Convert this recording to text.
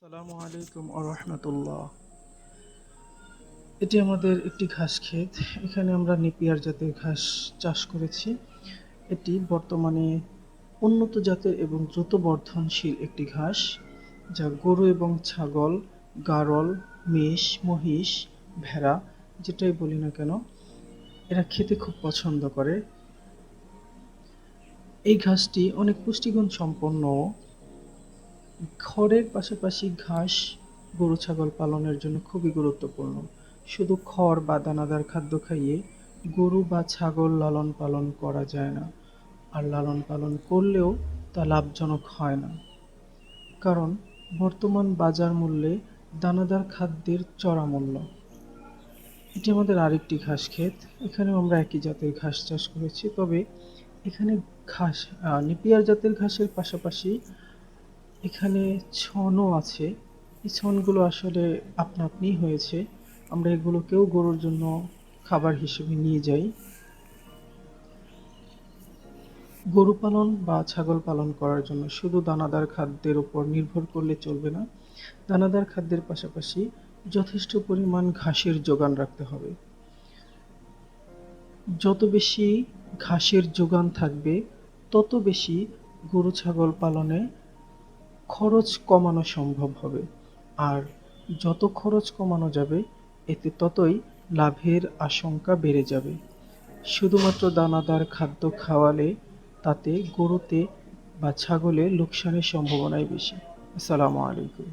আসসালামু আলাইকুম রহমতুল্লাহ। এটি আমাদের একটি ঘাস ক্ষেত। এখানে আমরা নেপিয়ার জাতের ঘাস চাষ করেছি। এটি বর্তমানে উন্নত জাতের এবং দ্রুত বর্ধনশীল একটি ঘাস, যা গরু এবং ছাগল, গাড়ল, মেষ, মহিষ, ভেড়া, যেটাই বলি না কেন, এরা খেতে খুব পছন্দ করে। এই ঘাসটি অনেক পুষ্টিগুণ সম্পন্ন। খড়ের পাশাপাশি ঘাস গরু ছাগল পালনের জন্য খুবই গুরুত্বপূর্ণ। শুধু খড় বা দানাদার খাদ্য খাইয়ে গরু বা ছাগল লালন পালন করা যায় না, আর লালন পালন করলেও তা লাভজনক হয় না, কারণ বর্তমান বাজার মূল্যে দানাদার খাদ্যের চড়া মূল্য। এটি আমাদের আরেকটি ঘাস ক্ষেত। এখানেও আমরা একই জাতের ঘাস চাষ করেছি, তবে এখানে ঘাস নেপিয়ার জাতের ঘাসের পাশাপাশি এখানে ছনও আছে। এই ছনগুলো আসলে আপনা আপনিই হয়েছে। আমরা এগুলোকেও গরুর জন্য খাবার হিসেবে নিয়ে যাই। গরু পালন বা ছাগল পালন করার জন্য শুধু দানাদার খাদ্যের উপর নির্ভর করলে চলবে না। দানাদার খাদ্যের পাশাপাশি যথেষ্ট পরিমাণ ঘাসের যোগান রাখতে হবে। যত বেশি ঘাসের যোগান থাকবে, তত বেশি গরু ছাগল পালনে খরচ কমানো সম্ভব হবে। আর যত খরচ কমানো যাবে, এতে ততই লাভের আশঙ্কা বেড়ে যাবে। শুধুমাত্র দানাদার খাদ্য খাওয়ালে তাতে গরুতে বা ছাগলে লোকসানের সম্ভাবনাই বেশি। আসসালামু আলাইকুম।